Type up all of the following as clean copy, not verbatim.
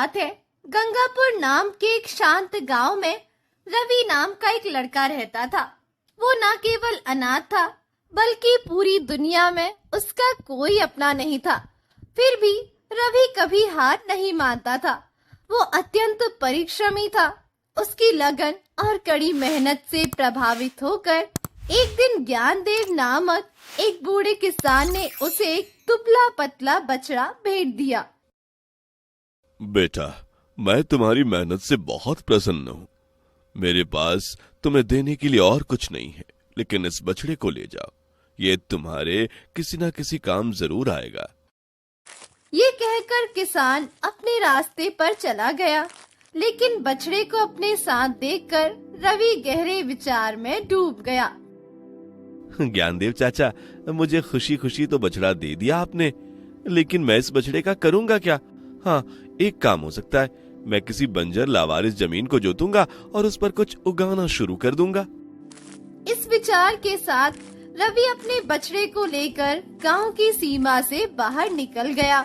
बात है, गंगापुर नाम के एक शांत गांव में रवि नाम का एक लड़का रहता था। वो न केवल अनाथ था, बल्कि पूरी दुनिया में उसका कोई अपना नहीं था। फिर भी रवि कभी हार नहीं मानता था। वो अत्यंत परिश्रमी था। उसकी लगन और कड़ी मेहनत से प्रभावित होकर एक दिन ज्ञानदेव नामक एक बूढ़े किसान ने उसे एक दुबला पतला बछड़ा भेंट दिया। बेटा, मैं तुम्हारी मेहनत से बहुत प्रसन्न हूँ। मेरे पास तुम्हें देने के लिए और कुछ नहीं है, लेकिन इस बछड़े को ले जाओ। ये तुम्हारे किसी न किसी काम जरूर आएगा। ये कहकर किसान अपने रास्ते पर चला गया, लेकिन बछड़े को अपने साथ देखकर रवि गहरे विचार में डूब गया। ज्ञानदेव चाचा, मुझे खुशी खुशी तो बछड़ा दे दिया आपने, लेकिन मैं इस बछड़े का करूंगा क्या? हाँ, एक काम हो सकता है। मैं किसी बंजर लावारिस जमीन को जोतूंगा और उस पर कुछ उगाना शुरू कर दूंगा। इस विचार के साथ रवि अपने बछड़े को लेकर गांव की सीमा से बाहर निकल गया।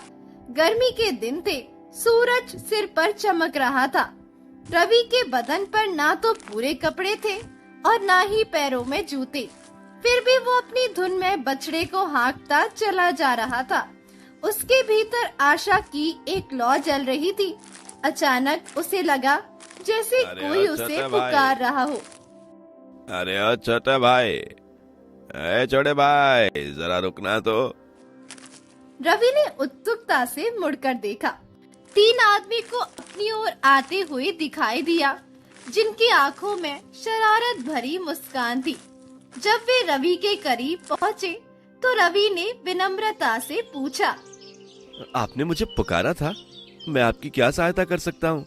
गर्मी के दिन थे, सूरज सिर पर चमक रहा था। रवि के बदन पर ना तो पूरे कपड़े थे और ना ही पैरों में जूते। फिर भी वो अपनी धुन में बछड़े को हाँकता चला जा रहा था। उसके भीतर आशा की एक लौ जल रही थी। अचानक उसे लगा जैसे कोई उसे पुकार रहा हो। अरे ओ छोटे भाई, ए छोटे भाई, जरा रुकना तो। रवि ने उत्सुकता से मुड़कर देखा। 3 आदमी को अपनी ओर आते हुए दिखाई दिया, जिनकी आंखों में शरारत भरी मुस्कान थी। जब वे रवि के करीब पहुँचे, तो रवि ने विनम्रता से पूछा, आपने मुझे पुकारा था, मैं आपकी क्या सहायता कर सकता हूँ?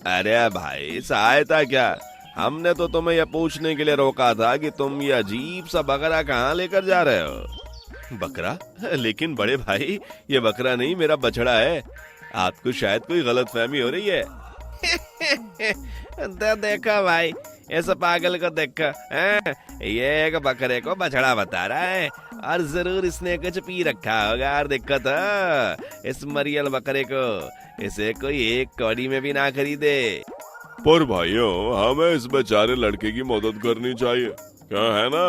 अरे भाई, सहायता क्या, हमने तो तुम्हें यह पूछने के लिए रोका था कि तुम ये अजीब सा बकरा कहाँ लेकर जा रहे हो। बकरा? लेकिन बड़े भाई, ये बकरा नहीं, मेरा बछड़ा है। आपको शायद कोई गलतफहमी हो रही है। देखो भाई, इस पागल को देखो, ये एक बकरे को बछड़ा बता रहा है और जरूर इसने कुछ पी रखा होगा। और देखो तो इस मरियल बकरे को, इसे कोई एक कौड़ी में भी ना खरीदे। पर भाइयों, हमें इस बेचारे लड़के की मदद करनी चाहिए, क्या है ना?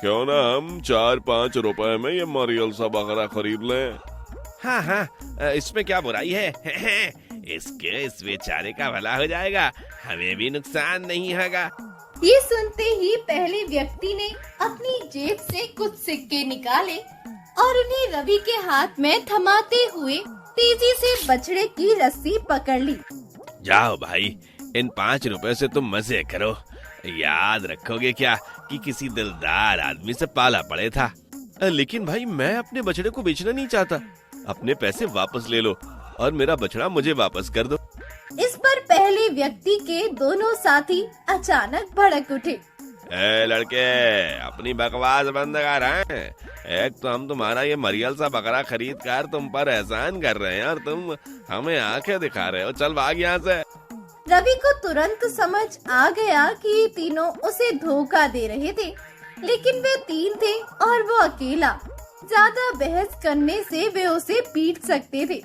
क्यों ना हम 4-5 रुपए में ये मरियल सा बकरा खरीद लें। हाँ हाँ, इसमें क्या बुराई है? इसके इस बेचारे का भला हो जाएगा, हमें भी नुकसान नहीं होगा। ये सुनते ही पहले व्यक्ति ने अपनी जेब से कुछ सिक्के निकाले और उन्हें रवि के हाथ में थमाते हुए तेजी से बछड़े की रस्सी पकड़ ली। जाओ भाई, इन 5 रुपए से तुम मजे करो। याद रखोगे क्या कि किसी दिलदार आदमी से पाला पड़े था। लेकिन भाई, मैं अपने बछड़े को बेचना नहीं चाहता। अपने पैसे वापस ले लो और मेरा बछड़ा मुझे वापस कर दो। इस पर पहले व्यक्ति के दोनों साथी अचानक भड़क उठे। ए लड़के, अपनी बकवास बंद कर। एक तो हम तुम्हारा ये मरियल सा बकरा खरीद कर तुम पर एहसान कर रहे हैं और तुम हमें आंखें दिखा रहे हो। चल भाग यहाँ से। रवि को तुरंत समझ आ गया कि ये तीनों उसे धोखा दे रहे थे, लेकिन वे 3 थे और वो अकेला। ज्यादा बहस करने से वे उसे पीट सकते थे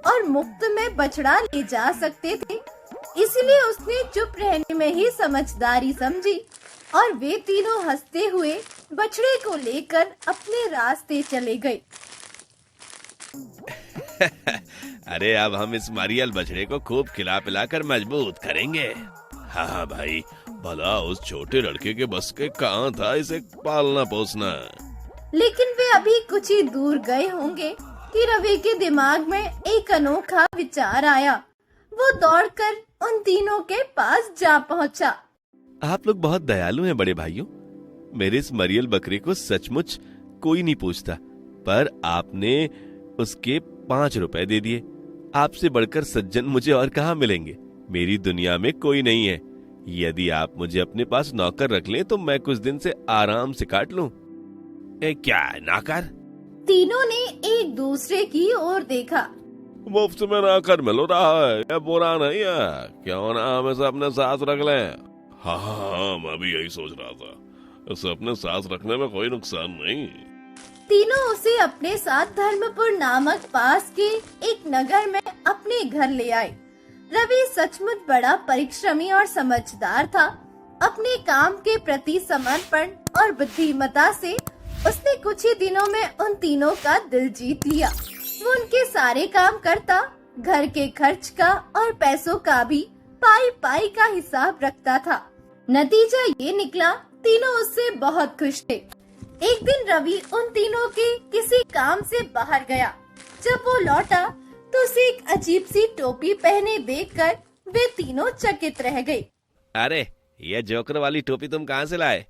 और मुफ्त में बछड़ा ले जा सकते थे। इसलिए उसने चुप रहने में ही समझदारी समझी और वे तीनों हंसते हुए बछड़े को लेकर अपने रास्ते चले गए। अरे अब हम इस मरियल बछड़े को खूब खिला पिला कर मजबूत करेंगे। हाँ भाई, भला उस छोटे लड़के के बस के कहाँ था इसे पालना पोसना। लेकिन वे अभी कुछ ही दूर गए होंगे कि रवि के दिमाग में एक अनोखा विचार आया। वो दौड़कर उन तीनों के पास जा पहुंचा। आप लोग बहुत दयालु हैं बड़े भाइयों। मेरे इस मरियल बकरे को सचमुच कोई नहीं पूछता, पर आपने उसके 5 रुपए दे दिए। आपसे बढ़कर सज्जन मुझे और कहाँ मिलेंगे। मेरी दुनिया में कोई नहीं है। यदि आप मुझे अपने पास नौकर रख लें तो मैं कुछ दिन से आराम से काट लूं। क्या नौकर? तीनों ने एक दूसरे की ओर देखा। मुफ्त में नौकर मिल रहा है, यह बुरा नहीं है। क्यों ना हम इसे अपने साथ रख लें। हाँ, मैं भी यही सोच रहा था। इसे अपने साथ रखने में कोई नुकसान नहीं। तीनों उसे अपने साथ धर्मपुर नामक पास के एक नगर में अपने घर ले आए। रवि सचमुच बड़ा परिश्रमी और समझदार था। अपने काम के प्रति समर्पण और बुद्धिमत्ता से उसने कुछ ही दिनों में उन तीनों का दिल जीत लिया। वो उनके सारे काम करता, घर के खर्च का और पैसों का भी पाई पाई का हिसाब रखता था। नतीजा ये निकला, तीनों उससे बहुत खुश थे। एक दिन रवि उन तीनों के किसी काम से बाहर गया। जब वो लौटा तो उसे एक अजीब सी टोपी पहने देखकर वे तीनों चकित रह गए। अरे ये जोकर वाली टोपी तुम कहाँ से लाए?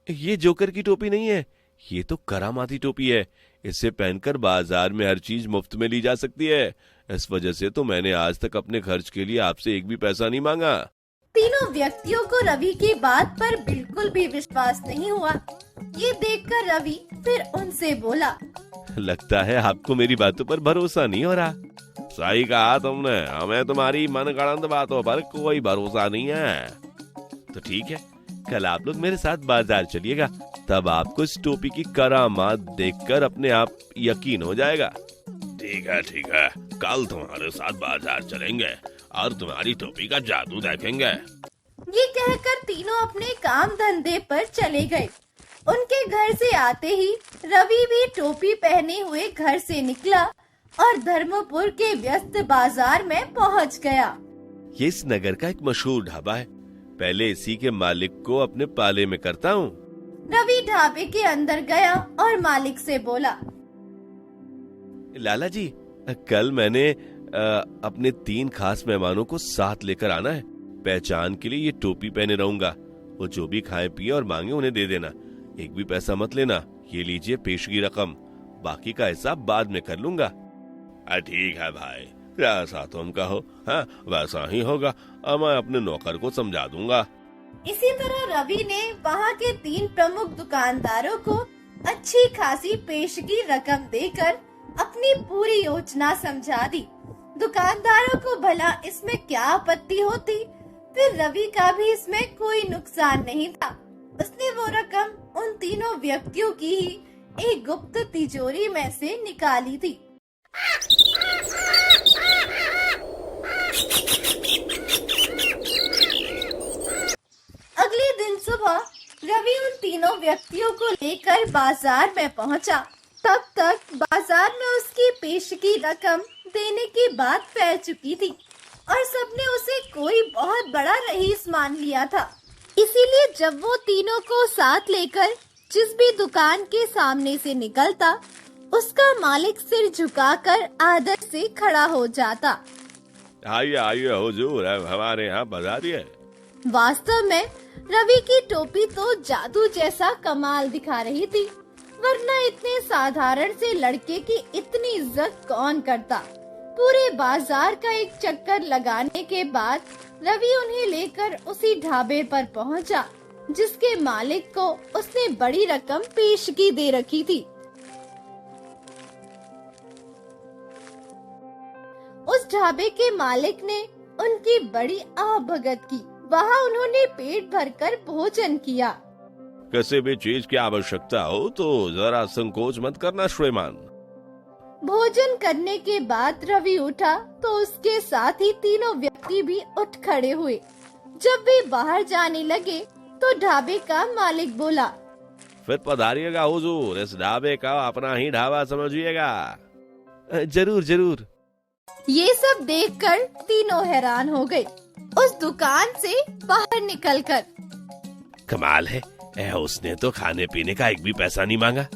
ये जोकर की टोपी नहीं है, ये तो करामाती टोपी है। इसे पहनकर बाजार में हर चीज मुफ्त में ली जा सकती है। इस वजह से तो मैंने आज तक अपने खर्च के लिए आपसे एक भी पैसा नहीं मांगा। तीनों व्यक्तियों को रवि की बात पर बिल्कुल भी विश्वास नहीं हुआ। ये देखकर रवि फिर उनसे बोला, लगता है आपको मेरी बातों पर भरोसा नहीं हो रहा। सही कहा तुमने, हमें तुम्हारी मनगढ़ंत बातों पर कोई भरोसा नहीं है। तो ठीक है, कल आप लोग मेरे साथ बाजार चलिएगा, तब आपको इस टोपी की करामात देखकर अपने आप यकीन हो जाएगा। ठीक है, कल तुम्हारे साथ बाजार चलेंगे और तुम्हारी टोपी का जादू देखेंगे। ये कहकर तीनों अपने काम धंधे पर चले गए। उनके घर से आते ही रवि भी टोपी पहने हुए घर से निकला और धर्मपुर के व्यस्त बाजार में पहुंच गया। ये इस नगर का एक मशहूर ढाबा है, पहले इसी के मालिक को अपने पाले में करता हूँ। रवि ढाबे के अंदर गया और मालिक से बोला, लाला जी, कल मैंने अपने 3 खास मेहमानों को साथ लेकर आना है। पहचान के लिए ये टोपी पहने रहूंगा। वो जो भी खाए पिए और मांगे उन्हें दे देना, एक भी पैसा मत लेना। ये लीजिए पेशगी रकम, बाकी का हिसाब बाद में कर लूंगा। ठीक है भाई, जैसा तुम कहो, हाँ वैसा ही होगा। मैं अपने नौकर को समझा दूंगा। इसी तरह रवि ने वहाँ के 3 प्रमुख दुकानदारों को अच्छी खासी पेशगी रकम देकर अपनी पूरी योजना समझा दी। दुकानदारों को भला इसमें क्या आपत्ति होती, फिर रवि का भी इसमें कोई नुकसान नहीं था। उसने वो रकम उन तीनों व्यक्तियों की ही एक गुप्त तिजोरी में से निकाली थी। अगले दिन सुबह रवि उन तीनों व्यक्तियों को लेकर बाजार में पहुंचा। तब तक बाजार में उसकी पेशगी रकम देने की बात फैल चुकी थी और सबने उसे कोई बहुत बड़ा रईस मान लिया था। इसीलिए जब वो तीनों को साथ लेकर जिस भी दुकान के सामने से निकलता, उसका मालिक सिर झुकाकर आदर से खड़ा हो जाता। आइए हुजूर, हमारे यहाँ पधारिए। वास्तव में रवि की टोपी तो जादू जैसा कमाल दिखा रही थी, वरना इतने साधारण से लड़के की इतनी इज्जत कौन करता। पूरे बाजार का एक चक्कर लगाने के बाद रवि उन्हें लेकर उसी ढाबे पर पहुंचा, जिसके मालिक को उसने बड़ी रकम पेशगी दे रखी थी। उस ढाबे के मालिक ने उनकी बड़ी आवभगत की। वहाँ उन्होंने पेट भरकर भोजन किया। किसी भी चीज की आवश्यकता हो तो जरा संकोच मत करना श्रीमान। भोजन करने के बाद रवि उठा तो उसके साथ ही तीनों व्यक्ति भी उठ खड़े हुए। जब वे बाहर जाने लगे तो ढाबे का मालिक बोला, फिर पधारिएगा हुजूर, इस ढाबे का अपना ही ढाबा समझिएगा। जरूर। ये सब देखकर तीनों हैरान हो गए। उस दुकान से बाहर निकलकर कमाल है, उसने तो खाने पीने का एक भी पैसा नहीं मांगा।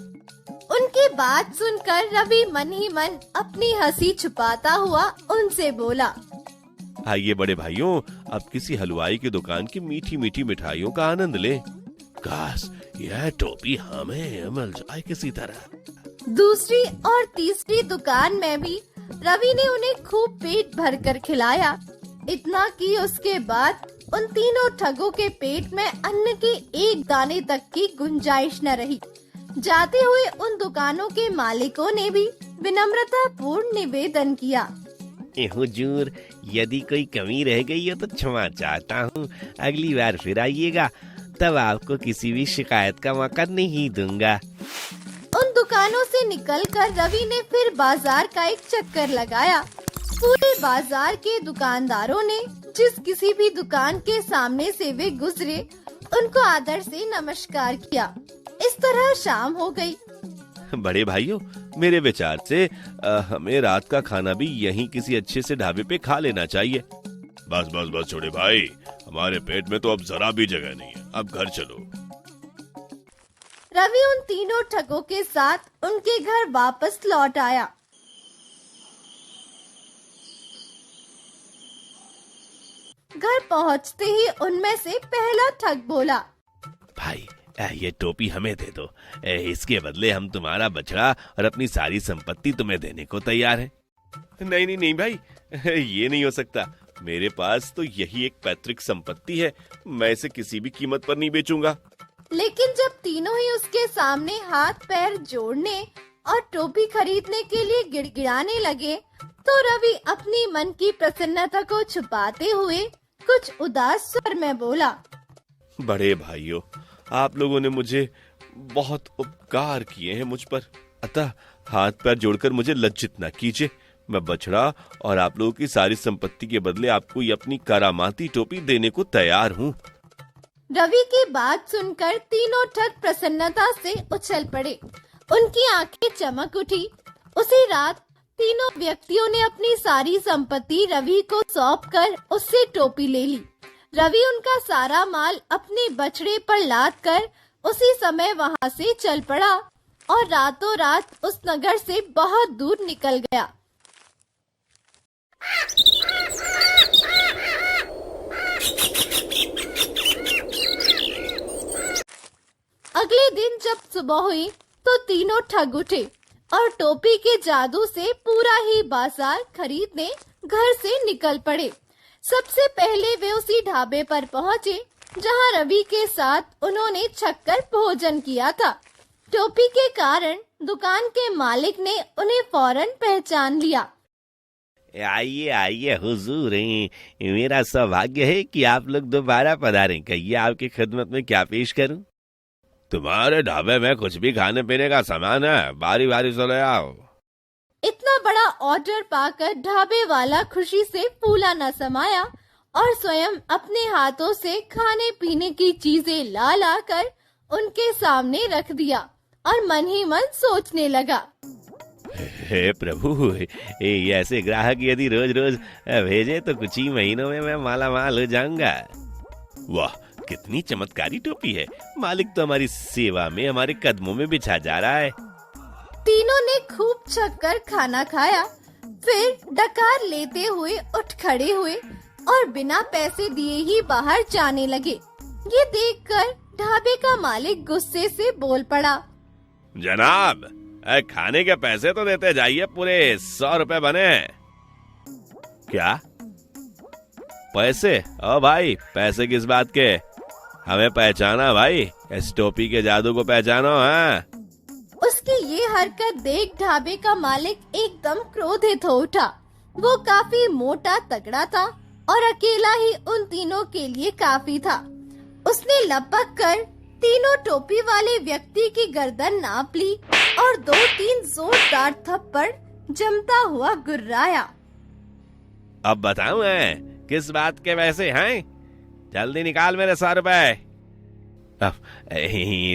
उनकी बात सुनकर रवि मन ही मन अपनी हंसी छुपाता हुआ उनसे बोला, आइए बड़े भाइयों, अब किसी हलवाई की दुकान की मीठी मीठी मिठाइयों का आनंद ले। काश यह टोपी हमें मिल जाए किसी तरह। दूसरी और तीसरी दुकान में भी रवि ने उन्हें खूब पेट भरकर खिलाया। इतना कि उसके बाद उन तीनों ठगों के पेट में अन्न के एक दाने तक की गुंजाइश न रही। जाते हुए उन दुकानों के मालिकों ने भी विनम्रता पूर्ण निवेदन किया, हुजूर, यदि कोई कमी रह गई हो तो क्षमा चाहता हूँ। अगली बार फिर आइएगा, तब आपको किसी भी शिकायत का मौका नहीं दूंगा। उन दुकानों से निकलकर रवि ने फिर बाजार का एक चक्कर लगाया। पूरे बाजार के दुकानदारों ने जिस किसी भी दुकान के सामने से वे गुजरे उनको आदर से नमस्कार किया। इस तरह शाम हो गई। बड़े भाइयों, मेरे विचार से हमें रात का खाना भी यहीं किसी अच्छे से ढाबे पे खा लेना चाहिए। बस बस बस छोटे भाई, हमारे पेट में तो अब जरा भी जगह नहीं है, अब घर चलो। रवि उन तीनों ठगों के साथ उनके घर वापस लौट आया। घर पहुंचते ही उनमें से पहला ठग बोला, भाई ये टोपी हमें दे दो, इसके बदले हम तुम्हारा बछड़ा और अपनी सारी संपत्ति तुम्हें देने को तैयार हैं। नहीं नहीं नहीं भाई, ये नहीं हो सकता। मेरे पास तो यही एक पैतृक संपत्ति है, मैं इसे किसी भी कीमत पर नहीं बेचूंगा। लेकिन जब तीनों ही उसके सामने हाथ पैर जोड़ने और टोपी खरीदने के लिए गिड़गिड़ाने लगे, तो रवि अपनी मन की प्रसन्नता को छुपाते हुए कुछ उदास स्वर में बोला, बड़े भाइयों, आप लोगों ने मुझे बहुत उपकार किए हैं मुझ पर, अतः हाथ पैर जोड़कर मुझे लज्जित न कीजिए। मैं बछड़ा और आप लोगों की सारी संपत्ति के बदले आपको ये अपनी करामाती टोपी देने को तैयार हूँ। रवि की बात सुनकर तीनों ठग प्रसन्नता से उछल पड़े। उनकी आंखें चमक उठी। उसी रात तीनों व्यक्तियों ने अपनी सारी संपत्ति रवि को सौंपकर उससे टोपी ले ली। रवि उनका सारा माल अपने बछड़े पर लाद कर उसी समय वहां से चल पड़ा और रातों रात उस नगर से बहुत दूर निकल गया। अगले दिन जब सुबह हुई तो तीनों ठग उठे और टोपी के जादू से पूरा ही बाजार खरीदने घर से निकल पड़े। सबसे पहले वे उसी ढाबे पर पहुंचे जहां रवि के साथ उन्होंने छक्कर भोजन किया था। टोपी के कारण दुकान के मालिक ने उन्हें फौरन पहचान लिया। आइए आइए हुजूर, मेरा सौभाग्य है कि आप लोग दोबारा पधारें। कहिए आपकी खिदमत में क्या पेश करूं? तुम्हारे ढाबे में कुछ भी खाने पीने का सामान है, बारी बारी से ले आओ। इतना बड़ा ऑर्डर पाकर ढाबे वाला खुशी से फूला न समाया और स्वयं अपने हाथों से खाने पीने की चीजें ला ला कर उनके सामने रख दिया और मन ही मन सोचने लगा, हे प्रभु, ये ऐसे ग्राहक यदि रोज रोज भेजे तो कुछ ही महीनों में मैं माला माल हो जाऊंगा। वाह, कितनी चमत्कारी टोपी है। मालिक तो हमारी सेवा में हमारे कदमों में बिछा जा रहा है। तीनों ने खूब छक्कर खाना खाया, फिर डकार लेते हुए उठ खड़े हुए और बिना पैसे दिए ही बाहर जाने लगे। ये देखकर ढाबे का मालिक गुस्से से बोल पड़ा, जनाब, खाने के पैसे तो देते जाइए, पूरे 100 रुपए बने। क्या पैसे? ओ भाई, पैसे किस बात के? हमें पहचाना भाई, इस टोपी के जादू को पहचानो। हाँ, उसकी ये हरकत देख ढाबे का मालिक एकदम क्रोधित हो उठा। वो काफी मोटा तगड़ा था और अकेला ही उन तीनों के लिए काफी था। उसने लपक कर तीनों टोपी वाले व्यक्ति की गर्दन नाप ली और 2-3 जोरदार थप्पड़ जमता हुआ गुर्राया। अब बताऊं मैं किस बात के पैसे हैं? जल्दी निकाल मेरे 100 रुपए।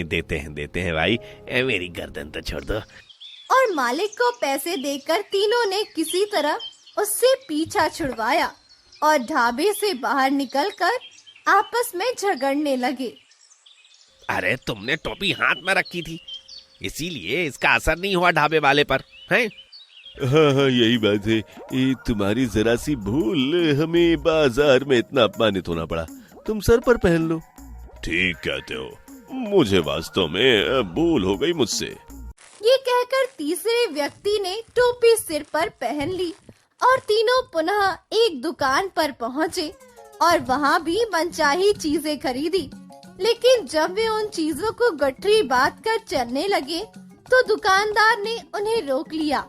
देते हैं भाई, मेरी गर्दन तो छोड़ दो। और मालिक को पैसे देकर तीनों ने किसी तरह उससे पीछा छुड़वाया और ढाबे से बाहर निकलकर आपस में झगड़ने लगे। अरे तुमने टोपी हाथ में रखी थी, इसीलिए इसका असर नहीं हुआ ढाबे वाले पर, हैं? हाँ, यही बात है। ये तुम्हारी जरा सी भूल हमें बाजार में इतना अपमानित होना पड़ा। तुम सर पर पहन लो। ठीक कहते हो, मुझे वास्तव में भूल हो गई मुझसे। ये कहकर तीसरे व्यक्ति ने टोपी सिर पर पहन ली और तीनों पुनः एक दुकान पर पहुँचे और वहाँ भी मनचाही चीजें खरीदी। लेकिन जब वे उन चीजों को गठरी बांध कर चलने लगे तो दुकानदार ने उन्हें रोक लिया।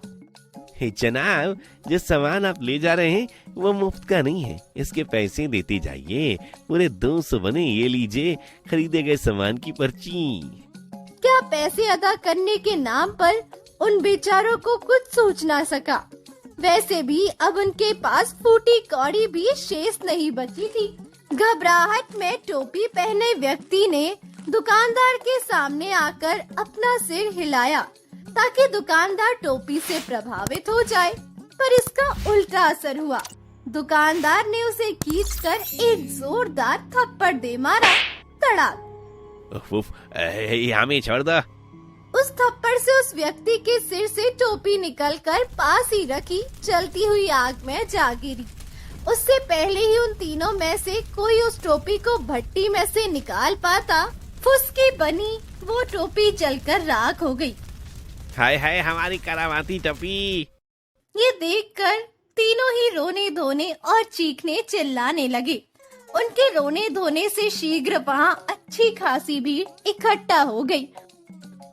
जनाब, जो सामान आप ले जा रहे हैं वो मुफ्त का नहीं है, इसके पैसे देते जाइए। पूरे 200 बने, ये लीजिए खरीदे गए सामान की पर्ची। क्या पैसे अदा करने के नाम पर उन बेचारों को कुछ सोच ना सका। वैसे भी अब उनके पास फूटी कौड़ी भी शेष नहीं बची थी। घबराहट में टोपी पहने व्यक्ति ने दुकानदार के सामने आकर अपना सिर हिलाया ताकि दुकानदार टोपी से प्रभावित हो जाए, पर इसका उल्टा असर हुआ। दुकानदार ने उसे खींचकर एक जोरदार थप्पड़ दे मारा। तड़ाक। उफ, हमें छोड़ दो। उस थप्पड़ से उस व्यक्ति के सिर से टोपी निकलकर पास ही रखी चलती हुई आग में जा गिरी। उससे पहले ही उन तीनों में से कोई उस टोपी को भट्टी में से निकाल पाता, फुसकी बनी वो टोपी जलकर राख हो गई। हाय हाय, हमारी करामाती टोपी। ये देखकर तीनों ही रोने धोने और चीखने चिल्लाने लगे। उनके रोने धोने से शीघ्र वहाँ अच्छी खासी भीड़ इकट्ठा हो गई।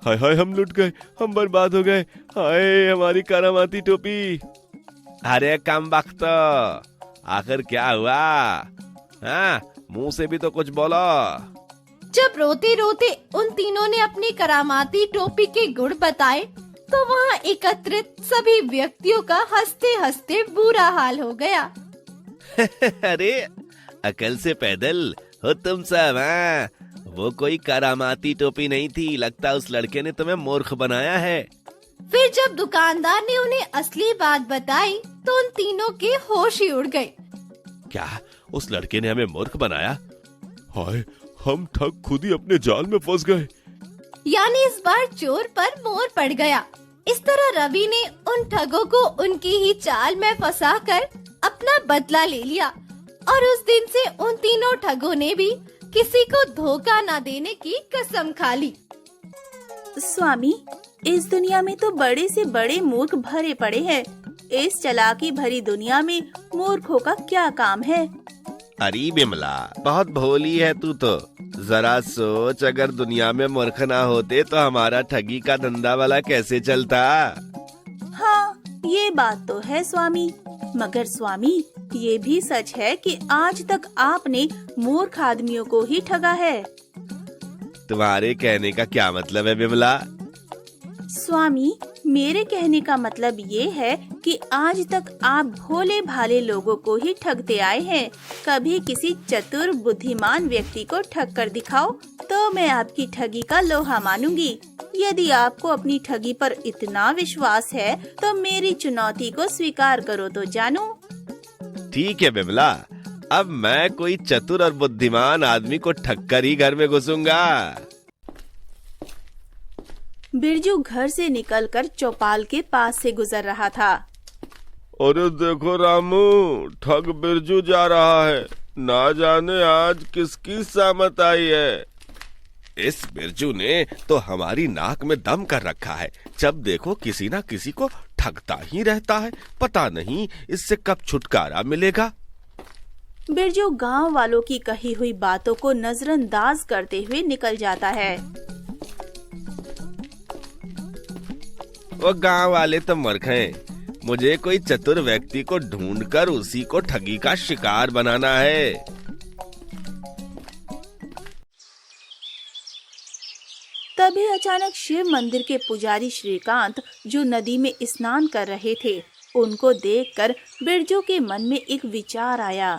हाय हाय, हम लुट गए, हम बर्बाद हो गए। हाय, हमारी करामाती टोपी। अरे कम वक्त, आखिर क्या हुआ? हाँ, मुंह से भी तो कुछ बोलो। जब रोते रोते उन तीनों ने अपनी करामाती टोपी के गुण बताए तो वहाँ एकत्रित सभी व्यक्तियों का हंसते हंसते बुरा हाल हो गया। अरे अकल से पैदल हो तुम सब। हाँ, वो कोई करामाती टोपी नहीं थी, लगता उस लड़के ने तुम्हें मूर्ख बनाया है। फिर जब दुकानदार ने उन्हें असली बात बताई तो उन तीनों के होश ही उड़ गए। क्या उस लड़के ने हमें मूर्ख बनाया? हाय, हम ठग खुद ही अपने जाल में फंस गए। यानी इस बार चोर पर मोर पड़ गया। इस तरह रवि ने उन ठगों को उनकी ही चाल में फंसाकर अपना बदला ले लिया और उस दिन से उन तीनों ठगों ने भी किसी को धोखा न देने की कसम खा ली। स्वामी, इस दुनिया में तो बड़े से बड़े मूर्ख भरे पड़े हैं। इस चालाकी भरी दुनिया में मूर्खों का क्या काम है? अरे बिमला, बहुत भोली है तू तो। जरा सोच, अगर दुनिया में मूर्ख ना होते तो हमारा ठगी का धंधा वाला कैसे चलता? हाँ, ये बात तो है स्वामी। मगर स्वामी, ये भी सच है कि आज तक आपने मूर्ख आदमियों को ही ठगा है। तुम्हारे कहने का क्या मतलब है बिमला? स्वामी, मेरे कहने का मतलब ये है कि आज तक आप भोले भाले लोगों को ही ठगते आए हैं। कभी किसी चतुर बुद्धिमान व्यक्ति को ठग कर दिखाओ तो मैं आपकी ठगी का लोहा मानूंगी। यदि आपको अपनी ठगी पर इतना विश्वास है तो मेरी चुनौती को स्वीकार करो तो जानू। ठीक है बिमला, अब मैं कोई चतुर और बुद्धिमान आदमी को ठग कर ही घर में घुसूंगा। बिरजू घर से निकलकर चौपाल के पास से गुजर रहा था। अरे देखो रामू, ठग बिरजू जा रहा है। ना जाने आज किसकी सामत आई है। इस बिरजू ने तो हमारी नाक में दम कर रखा है। जब देखो किसी ना किसी को ठगता ही रहता है। पता नहीं इससे कब छुटकारा मिलेगा। बिरजू गांव वालों की कही हुई बातों को नजरअंदाज करते हुए निकल जाता है। वो गांव वाले तो मूर्ख हैं। मुझे कोई चतुर व्यक्ति को ढूंढकर उसी को ठगी का शिकार बनाना है। तभी अचानक शिव मंदिर के पुजारी श्रीकांत, जो नदी में स्नान कर रहे थे, उनको देखकर बिरजू के मन में एक विचार आया।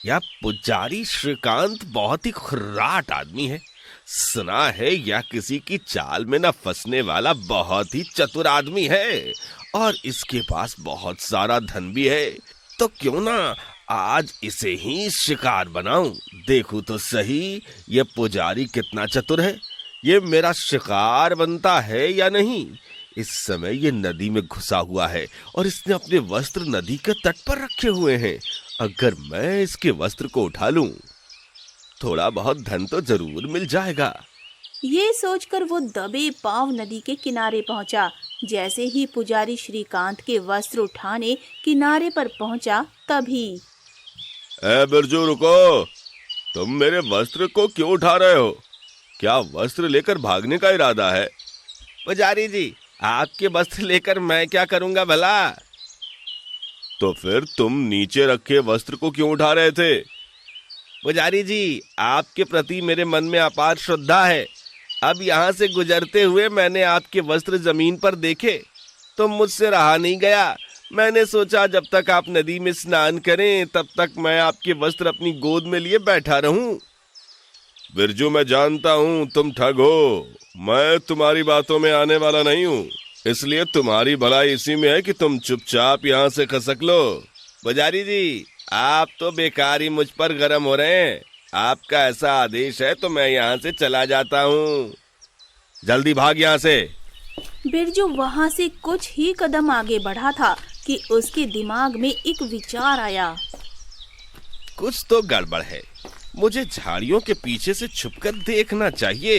यह पुजारी श्रीकांत बहुत ही खुर्राट आदमी है। सुना है यह किसी की चाल में न फंसने वाला बहुत ही चतुर आदमी है और इसके पास बहुत सारा धन भी है। तो क्यों ना आज इसे ही शिकार बनाऊं। देखूं तो सही ये पुजारी कितना चतुर है। ये मेरा शिकार बनता है या नहीं। इस समय ये नदी में घुसा हुआ है और इसने अपने वस्त्र नदी के तट पर रखे हुए हैं। अगर मैं इसके वस्त्र को उठा लूं, थोड़ा बहुत धन तो जरूर मिल जाएगा। ये सोचकर वो दबे पांव नदी के किनारे पहुंचा। जैसे ही पुजारी श्रीकांत के वस्त्र उठाने किनारे पर पहुंचा, तभी ए बिरजू, रुको। तुम मेरे वस्त्र को क्यों उठा रहे हो? क्या वस्त्र लेकर भागने का इरादा है? पुजारी जी, आपके वस्त्र लेकर मैं क्या करूंगा भला? तो फिर तुम नीचे रखे वस्त्र को क्यों उठा रहे थे? पुजारी जी, आपके प्रति मेरे मन में अपार श्रद्धा है। अब यहाँ से गुजरते हुए मैंने आपके वस्त्र जमीन पर देखे तो मुझसे रहा नहीं गया। मैंने सोचा जब तक आप नदी में स्नान करें तब तक मैं आपके वस्त्र अपनी गोद में लिए बैठा रहूं। बिरजू, मैं जानता हूँ तुम ठग हो। मैं तुम्हारी बातों में आने वाला नहीं हूँ, इसलिए तुम्हारी भलाई इसी में है कि तुम चुपचाप यहाँ से खसक लो। पुजारी जी, आप तो बेकार ही मुझ पर गर्म हो रहे हैं। आपका ऐसा आदेश है तो मैं यहाँ से चला जाता हूँ। जल्दी भाग यहाँ से। बिरजू वहाँ से कुछ ही कदम आगे बढ़ा था कि उसके दिमाग में एक विचार आया। कुछ तो गड़बड़ है, मुझे झाड़ियों के पीछे से छुपकर देखना चाहिए।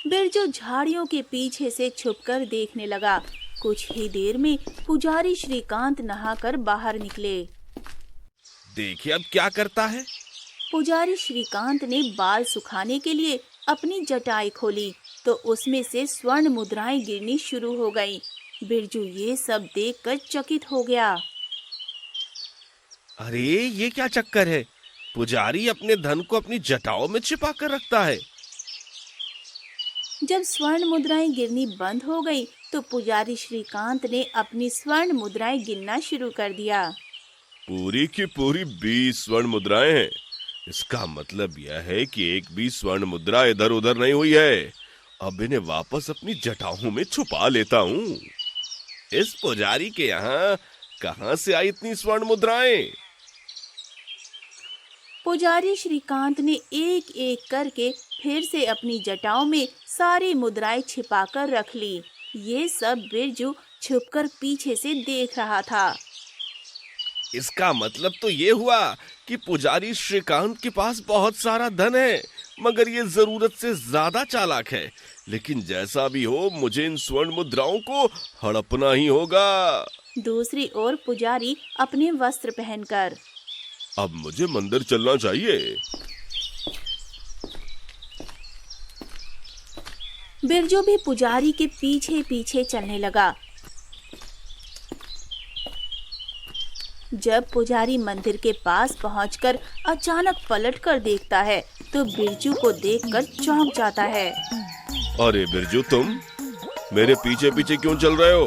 बिरजू झाड़ियों के पीछे से छुपकर देखने लगा। कुछ ही देर में पुजारी श्रीकांत नहाकर बाहर निकले। देखिए अब क्या करता है। पुजारी श्रीकांत ने बाल सुखाने के लिए अपनी जटाई खोली तो उसमें से स्वर्ण मुद्राएं गिरनी शुरू हो गईं। बिरजू ये सब देखकर चकित हो गया। अरे ये क्या चक्कर है, पुजारी अपने धन को अपनी जटाओं में छिपा कर रखता है। जब स्वर्ण मुद्राएं गिरनी बंद हो गई तो पुजारी श्रीकांत ने अपनी स्वर्ण मुद्राएं गिनना शुरू कर दिया। पूरी की पूरी 20 स्वर्ण मुद्राएं हैं। इसका मतलब यह है कि एक भी स्वर्ण मुद्रा इधर उधर नहीं हुई है। अब इन्हें वापस अपनी जटाओं में छुपा लेता हूँ। इस पुजारी के यहाँ कहाँ से आई इतनी स्वर्ण मुद्राएं? पुजारी श्रीकांत ने एक एक करके फिर से अपनी जटाओं में सारी मुद्राएं छिपाकर रख ली। ये सब बिरजू छुपकर पीछे से देख रहा था। इसका मतलब तो ये हुआ कि पुजारी श्रीकांत के पास बहुत सारा धन है, मगर ये जरूरत से ज्यादा चालाक है। लेकिन जैसा भी हो, मुझे इन स्वर्ण मुद्राओं को हड़पना ही होगा। दूसरी ओर पुजारी अपने वस्त्र पहनकर, अब मुझे मंदिर चलना चाहिए। बिरजू भी पुजारी के पीछे पीछे चलने लगा। जब पुजारी मंदिर के पास पहुंचकर अचानक पलटकर देखता है तो बिरजू को देखकर चौंक जाता है। अरे बिरजू, तुम मेरे पीछे पीछे क्यों चल रहे हो?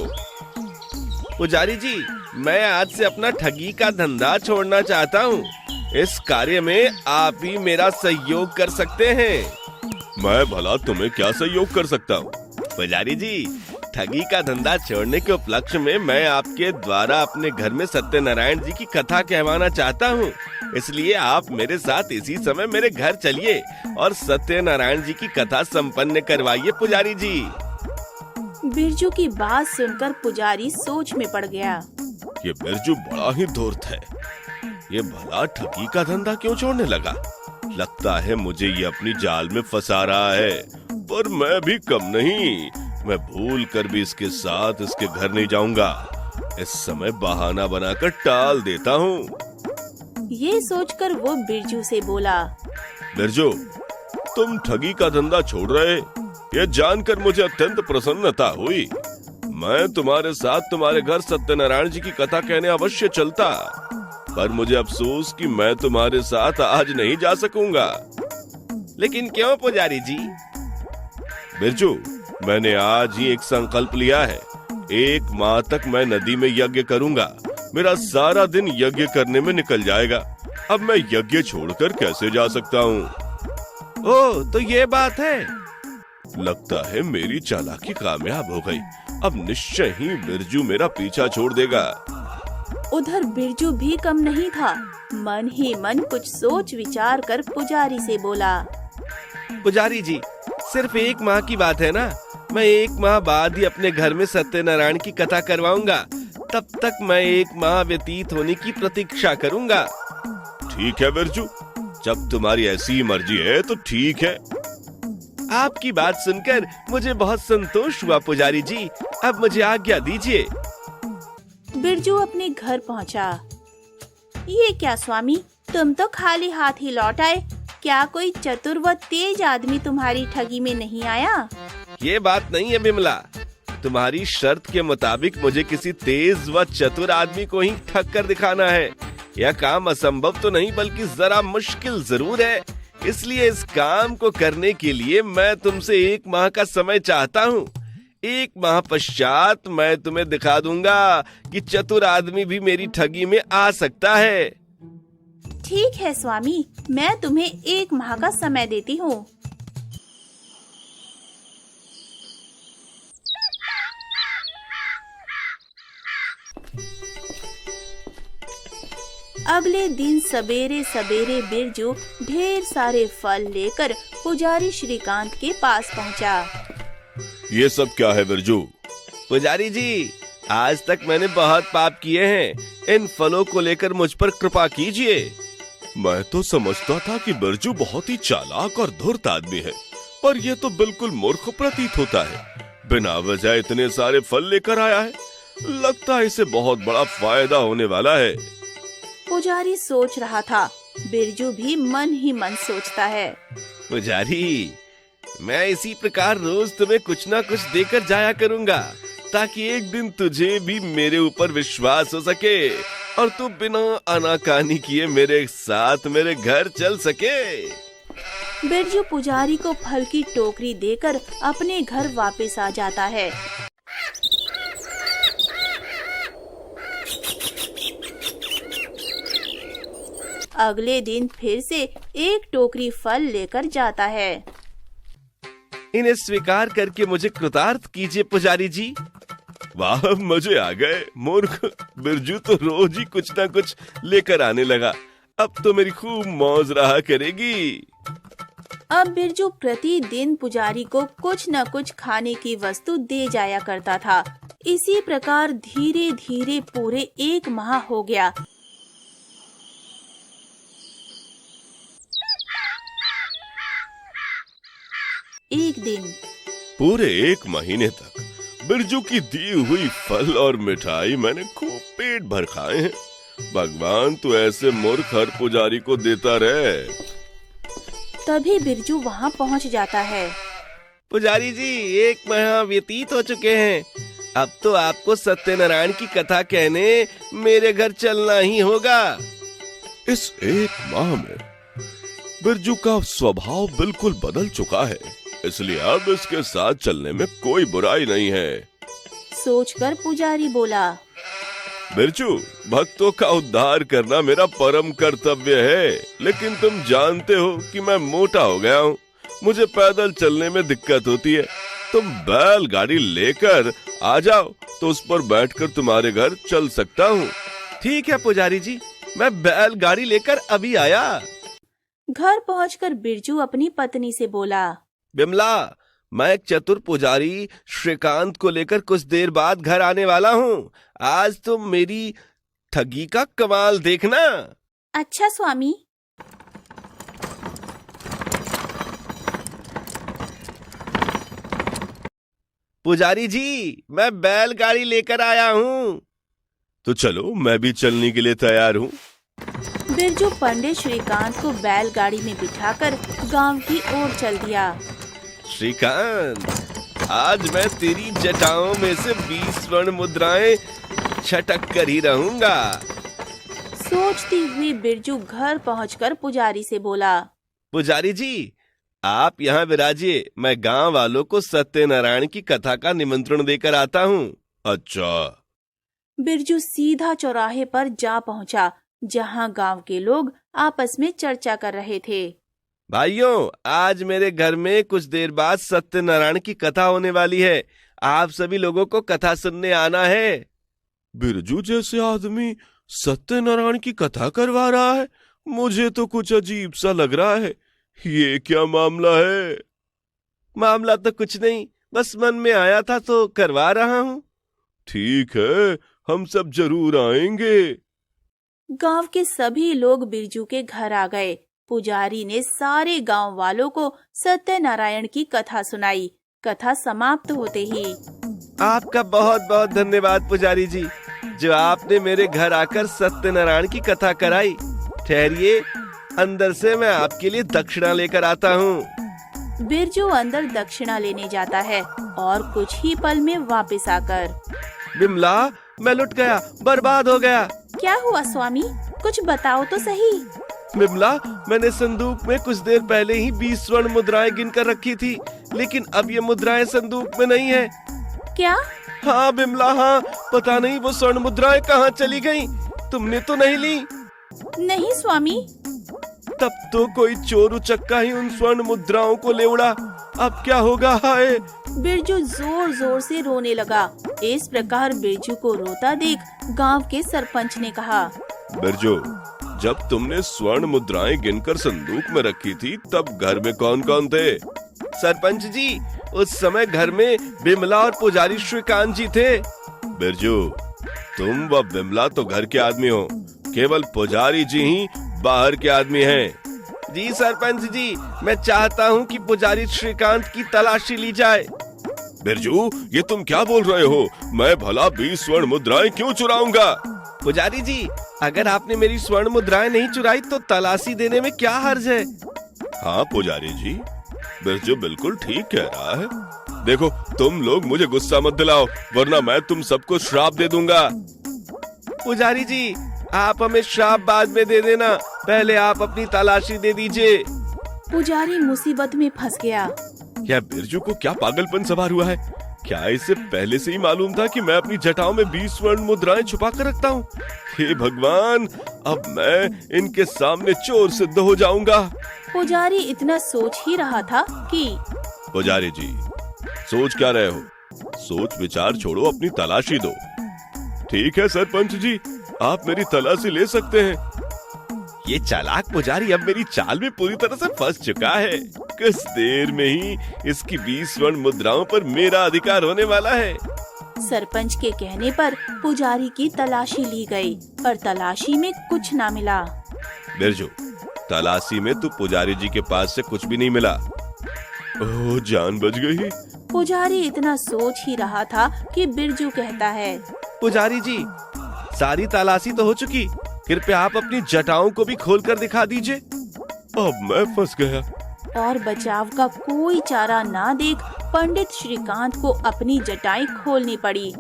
पुजारी जी, मैं आज से अपना ठगी का धंधा छोड़ना चाहता हूँ। इस कार्य में आप ही मेरा सहयोग कर सकते हैं। मैं भला तुम्हें क्या सहयोग कर सकता हूँ? पुजारी जी, ठगी का धंधा छोड़ने के उपलक्ष्य में मैं आपके द्वारा अपने घर में सत्यनारायण जी की कथा कहवाना चाहता हूँ। इसलिए आप मेरे साथ इसी समय मेरे घर चलिए और सत्यनारायण जी की कथा संपन्न करवाइए पुजारी जी। बिरजू की बात सुनकर पुजारी सोच में पड़ गया। ये बिरजू बड़ा ही धूर्त है। ये भला ठगी का धंधा क्यों छोड़ने लगा? लगता है मुझे ये अपनी जाल में फंसा रहा है। पर मैं भी कम नहीं। मैं भूल कर भी इसके साथ इसके घर नहीं जाऊंगा। इस समय बहाना बनाकर टाल देता हूँ। ये सोचकर वो बिरजू से बोला, बिरजू, तुम ठगी का धंधा छोड़ रहे, ये जानकर मुझे अत्यंत प्रसन्नता हुई। मैं तुम्हारे साथ तुम्हारे घर सत्यनारायण जी की कथा कहने अवश्य चलता, पर मुझे अफसोस कि मैं तुम्हारे साथ आज नहीं जा सकूंगा। लेकिन क्यों पुजारी जी? बिरजू, मैंने आज ही एक संकल्प लिया है। 1 माह तक मैं नदी में यज्ञ करूंगा। मेरा सारा दिन यज्ञ करने में निकल जाएगा। अब मैं यज्ञ छोड़कर कैसे जा सकता हूँ? ओह, तो ये बात है। लगता है मेरी चालाकी कामयाब हो गई। अब निश्चय ही बिरजू मेरा पीछा छोड़ देगा। उधर बिरजू भी कम नहीं था। मन ही मन कुछ सोच विचार कर पुजारी से बोला, पुजारी जी, सिर्फ 1 माह की बात है ना। मैं 1 माह बाद ही अपने घर में सत्यनारायण की कथा करवाऊंगा। तब तक मैं 1 माह व्यतीत होने की प्रतीक्षा करूंगा। ठीक है बिरजू, जब तुम्हारी ऐसी मर्जी है तो ठीक है। आपकी बात सुनकर मुझे बहुत संतोष हुआ पुजारी जी। अब मुझे आज्ञा दीजिए। बिरजू अपने घर पहुंचा। ये क्या स्वामी, तुम तो खाली हाथ ही लौट आए। क्या कोई चतुर व तेज आदमी तुम्हारी ठगी में नहीं आया? ये बात नहीं है बिमला। तुम्हारी शर्त के मुताबिक मुझे किसी तेज व चतुर आदमी को ही ठग कर दिखाना है। यह काम असंभव तो नहीं, बल्कि जरा मुश्किल जरूर है। इसलिए इस काम को करने के लिए मैं तुमसे 1 माह का समय चाहता हूँ। 1 माह पश्चात मैं तुम्हें दिखा दूंगा कि चतुर आदमी भी मेरी ठगी में आ सकता है। ठीक है स्वामी, मैं तुम्हें 1 माह का समय देती हूँ। अगले दिन सवेरे सवेरे बिरजू ढेर सारे फल लेकर पुजारी श्रीकांत के पास पहुंचा। ये सब क्या है बिरजू? पुजारी जी, आज तक मैंने बहुत पाप किए हैं, इन फलों को लेकर मुझ पर कृपा कीजिए। मैं तो समझता था कि बिरजू बहुत ही चालाक और धूर्त आदमी है, पर यह तो बिल्कुल मूर्ख प्रतीत होता है। बिना वजह इतने सारे फल लेकर आया है, लगता है इसे बहुत बड़ा फायदा होने वाला है। पुजारी सोच रहा था, बिरजू भी मन ही मन सोचता है। पुजारी, मैं इसी प्रकार रोज तुम्हें कुछ ना कुछ देकर जाया करूंगा, ताकि एक दिन तुझे भी मेरे ऊपर विश्वास हो सके और तू बिना आनाकानी किए मेरे साथ मेरे घर चल सके। बिरजू पुजारी को फल की टोकरी देकर अपने घर वापस आ जाता है। अगले दिन फिर से 1 टोकरी फल लेकर जाता है। इन्हें स्वीकार करके मुझे कृतार्थ कीजिए पुजारी जी। वाह, मजे आ गए। मूर्ख बिरजू तो रोज ही कुछ ना कुछ लेकर आने लगा, अब तो मेरी खूब मौज रहा करेगी। अब बिरजू प्रतिदिन पुजारी को कुछ न कुछ खाने की वस्तु दे जाया करता था। इसी प्रकार धीरे धीरे पूरे 1 माह हो गया। एक दिन पूरे 1 महीने तक बिरजू की दी हुई फल और मिठाई मैंने खूब पेट भर खाए हैं। भगवान तू ऐसे मूर्ख हर पुजारी को देता रहे। तभी बिरजू वहाँ पहुँच जाता है। पुजारी जी, 1 माह व्यतीत हो चुके हैं, अब तो आपको सत्यनारायण की कथा कहने मेरे घर चलना ही होगा। इस 1 माह में बिरजू का स्वभाव बिल्कुल बदल चुका है, इसलिए अब इसके साथ चलने में कोई बुराई नहीं है। सोचकर पुजारी बोला, बिरजू, भक्तों का उद्धार करना मेरा परम कर्तव्य है, लेकिन तुम जानते हो कि मैं मोटा हो गया हूँ, मुझे पैदल चलने में दिक्कत होती है। तुम बैलगाड़ी लेकर आ जाओ तो उस पर बैठकर तुम्हारे घर चल सकता हूँ। ठीक है पुजारी जी, मैं बैलगाड़ी लेकर अभी आया। घर पहुंचकर बिरजू अपनी पत्नी से बोला, बिमला, मैं एक चतुर पुजारी श्रीकांत को लेकर कुछ देर बाद घर आने वाला हूँ। आज तुम मेरी ठगी का कमाल देखना। अच्छा स्वामी। पुजारी जी, मैं बैलगाड़ी लेकर आया हूँ। तो चलो, मैं भी चलने के लिए तैयार हूँ। बिरजू पंडित श्रीकांत को बैलगाड़ी में बिठाकर गांव की ओर चल दिया। श्रीकांत, आज मैं तेरी जटाओं में से 20 स्वर्ण मुद्राएं छटक कर ही रहूंगा। सोचती हुई बिरजू घर पहुंचकर पुजारी से बोला, पुजारी जी, आप यहाँ विराजिए, मैं गांव वालों को सत्यनारायण की कथा का निमंत्रण देकर आता हूँ। अच्छा। बिरजू सीधा चौराहे पर जा पहुंचा, जहां गांव के लोग आपस में चर्चा कर रहे थे। भाइयों, आज मेरे घर में कुछ देर बाद सत्यनारायण की कथा होने वाली है, आप सभी लोगों को कथा सुनने आना है। बिरजू जैसे आदमी सत्यनारायण की कथा करवा रहा है, मुझे तो कुछ अजीब सा लग रहा है। ये क्या मामला है? मामला तो कुछ नहीं, बस मन में आया था तो करवा रहा हूँ। ठीक है, हम सब जरूर आएंगे। गांव के सभी लोग बिरजू के घर आ गए। पुजारी ने सारे गांव वालों को सत्यनारायण की कथा सुनाई। कथा समाप्त होते ही, आपका बहुत बहुत धन्यवाद पुजारी जी, जो आपने मेरे घर आकर सत्यनारायण की कथा कराई। ठहरिए, अंदर से मैं आपके लिए दक्षिणा लेकर आता हूँ। बिरजू अंदर दक्षिणा लेने जाता है और कुछ ही पल में वापस आकर, बिमला, मैं लुट गया, बर्बाद हो गया। क्या हुआ स्वामी, कुछ बताओ तो सही। बिमला, मैंने संदूक में कुछ देर पहले ही 20 स्वर्ण मुद्राएं गिनकर रखी थी, लेकिन अब ये मुद्राएं संदूक में नहीं है। क्या? हाँ बिमला, हाँ, पता नहीं वो स्वर्ण मुद्राएं कहाँ चली गईं। तुमने तो नहीं ली? नहीं स्वामी। तब तो कोई चोर उचक्का ही उन स्वर्ण मुद्राओं को ले उड़ा। अब क्या होगा? हाय! बिरजू जोर जोर से रोने लगा। इस प्रकार बिरजू को रोता देख गांव के सरपंच ने कहा, बिरजू, जब तुमने स्वर्ण मुद्राएं गिनकर संदूक में रखी थी तब घर में कौन कौन थे? सरपंच जी, उस समय घर में बिमला और पुजारी श्रीकांत जी थे। बिरजू, तुम व बिमला तो घर के आदमी हो, केवल पुजारी जी ही बाहर के आदमी हैं। जी सरपंच जी, मैं चाहता हूँ कि पुजारी श्रीकांत की तलाशी ली जाए। बिरजू, ये तुम क्या बोल रहे हो? मैं भला 20 स्वर्ण मुद्राएं क्यों चुराऊंगा? पुजारी जी, अगर आपने मेरी स्वर्ण मुद्राएं नहीं चुराई तो तलाशी देने में क्या हर्ज है? हाँ पुजारी जी, बिरजू बिल्कुल ठीक कह रहा है। देखो, तुम लोग मुझे गुस्सा मत दिलाओ, वरना मैं तुम सबको श्राप दे दूंगा। पुजारी जी, आप हमें श्राप बाद में दे देना, पहले आप अपनी तलाशी दे दीजिए। पुजारी मुसीबत में फंस गया। क्या बिरजू को क्या पागलपन सवार हुआ है? क्या इसे पहले से ही मालूम था कि मैं अपनी जटाओं में 20 स्वर्ण मुद्राएं छुपा कर रखता हूँ? हे भगवान, अब मैं इनके सामने चोर सिद्ध हो जाऊंगा। पुजारी इतना सोच ही रहा था कि पुजारी जी, सोच क्या रहे हो? सोच विचार छोड़ो, अपनी तलाशी दो। ठीक है सरपंच जी, आप मेरी तलाशी ले सकते हैं। ये चालाक पुजारी अब मेरी चाल में पूरी तरह से फंस चुका है। कुछ देर में ही इसकी 20 स्वर्ण मुद्राओं पर मेरा अधिकार होने वाला है। सरपंच के कहने पर पुजारी की तलाशी ली गई, पर तलाशी में कुछ ना मिला। बिरजू, तलाशी में तो पुजारी जी के पास से कुछ भी नहीं मिला। ओह, जान बच गई। पुजारी इतना सोच ही रहा था कि बिरजू कहता है, पुजारी जी, सारी तलाशी तो हो चुकी, कृपया आप अपनी जटाओं को भी खोलकर दिखा दीजिए। अब मैं फंस गया। और बचाव का कोई चारा ना देख पंडित श्रीकांत को अपनी जटाएं खोलनी पड़ी।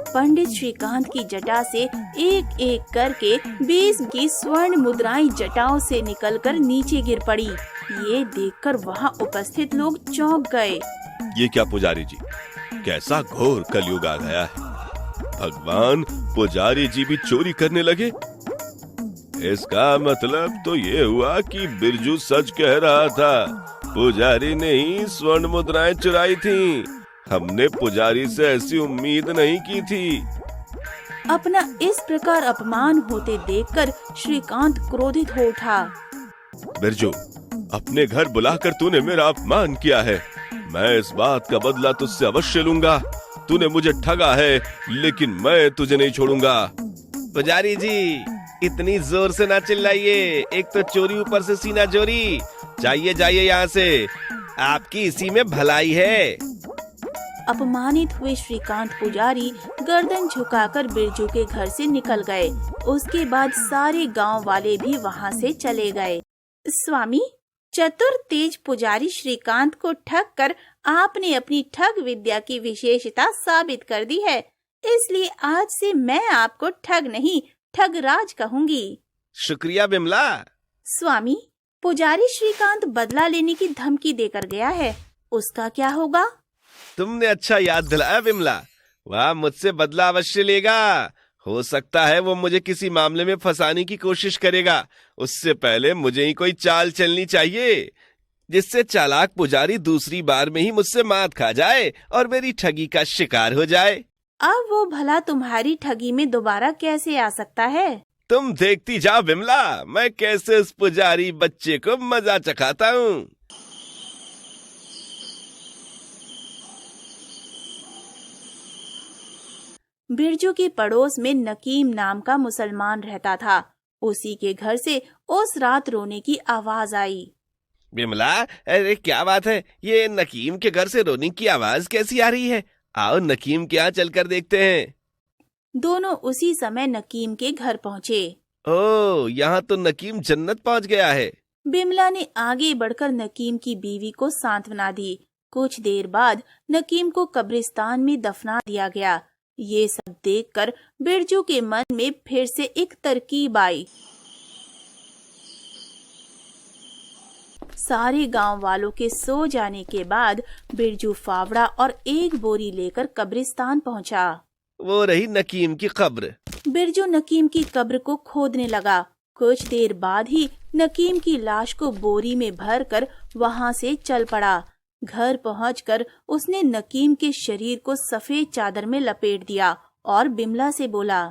पंडित श्रीकांत की जटा से एक एक करके 20 की स्वर्ण मुद्राएं जटाओं से निकलकर नीचे गिर पड़ी। ये देखकर वहाँ उपस्थित लोग चौंक गए। ये क्या पुजारी जी, कैसा घोर कलयुग आ गया है। भगवान, पुजारी जी भी चोरी करने लगे। इसका मतलब तो ये हुआ कि बिरजू सच कह रहा था, पुजारी ने ही स्वर्ण मुद्राएं चुराई थीं। हमने पुजारी से ऐसी उम्मीद नहीं की थी। अपना इस प्रकार अपमान होते देखकर श्रीकांत क्रोधित हो उठा। बिरजू, अपने घर बुलाकर तूने मेरा अपमान किया है। मैं इस बात का बदला तुझसे अवश्य लूंगा। तूने मुझे ठगा है, लेकिन मैं तुझे नहीं छोड़ूंगा। पुजारी जी, इतनी जोर से ना चिल्लाइए, एक तो चोरी ऊपर से सीना चोरी। जाइए जाइए यहाँ से, आपकी इसी में भलाई है। अपमानित हुए श्रीकांत पुजारी गर्दन झुकाकर बिरजू के घर से निकल गए। उसके बाद सारे गांव वाले भी वहां से चले गए। स्वामी, चतुर तेज पुजारी श्रीकांत को ठग कर आपने अपनी ठग विद्या की विशेषता साबित कर दी है, इसलिए आज से मैं आपको ठग नहीं ठगराज कहूंगी। शुक्रिया बिमला। स्वामी, पुजारी श्रीकांत बदला लेने की धमकी देकर गया है, उसका क्या होगा? तुमने अच्छा याद दिलाया बिमला, वह मुझसे बदला अवश्य लेगा। हो सकता है वो मुझे किसी मामले में फंसाने की कोशिश करेगा। उससे पहले मुझे ही कोई चाल चलनी चाहिए, जिससे चालाक पुजारी दूसरी बार में ही मुझसे मात खा जाए और मेरी ठगी का शिकार हो जाए। अब वो भला तुम्हारी ठगी में दोबारा कैसे आ सकता है? तुम देखती जाओ बिमला, मैं कैसे उस पुजारी बच्चे को मजा चखाता हूँ। बिरजू के पड़ोस में नकीम नाम का मुसलमान रहता था। उसी के घर से उस रात रोने की आवाज आई। बिमला, अरे क्या बात है, ये नकीम के घर से रोने की आवाज कैसी आ रही है? आओ नकीम के यहाँ चलकर देखते हैं। दोनों उसी समय नकीम के घर पहुँचे। ओह, यहाँ तो नकीम जन्नत पहुँच गया है। बिमला ने आगे बढ़कर नकीम की बीवी को सांत्वना दी। कुछ देर बाद नकीम को कब्रिस्तान में दफना दिया गया। ये सब देखकर बिरजू के मन में फिर से एक तरकीब आई। सारे गांव वालों के सो जाने के बाद बिरजू फावड़ा और एक बोरी लेकर कब्रिस्तान पहुंचा। वो रही नकीम की कब्र। बिरजू नकीम की कब्र को खोदने लगा। कुछ देर बाद ही नकीम की लाश को बोरी में भरकर वहां से चल पड़ा। घर पहुंचकर उसने नकीम के शरीर को सफेद चादर में लपेट दिया और बिमला से बोला,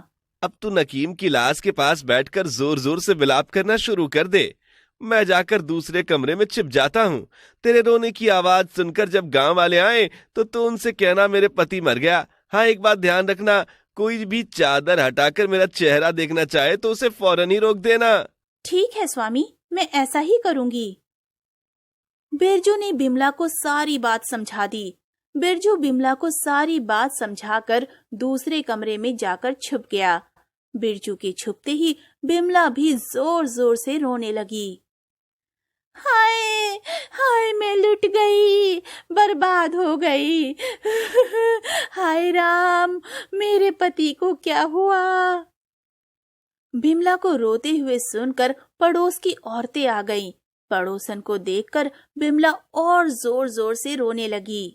अब तू नकीम की लाश के पास बैठकर जोर जोर से विलाप करना शुरू कर दे। मैं जाकर दूसरे कमरे में छिप जाता हूँ। तेरे रोने की आवाज सुनकर जब गांव वाले आए तो उनसे कहना मेरे पति मर गया। हाँ, एक बात ध्यान रखना, कोई भी चादर हटाकर मेरा चेहरा देखना चाहे तो उसे फौरन ही रोक देना। ठीक है स्वामी, मैं ऐसा ही करूंगी। बिरजू ने बिमला को सारी बात समझा दी। बिरजू बिमला को सारी बात समझाकर दूसरे कमरे में जाकर छुप गया। बिरजू के छुपते ही बिमला भी जोर जोर से रोने लगी। हाय हाय, मैं लुट गई, बर्बाद हो गई। हाय राम, मेरे पति को क्या हुआ। बिमला को रोते हुए सुनकर पड़ोस की औरतें आ गईं। पड़ोसन को देखकर बिमला और जोर जोर से रोने लगी।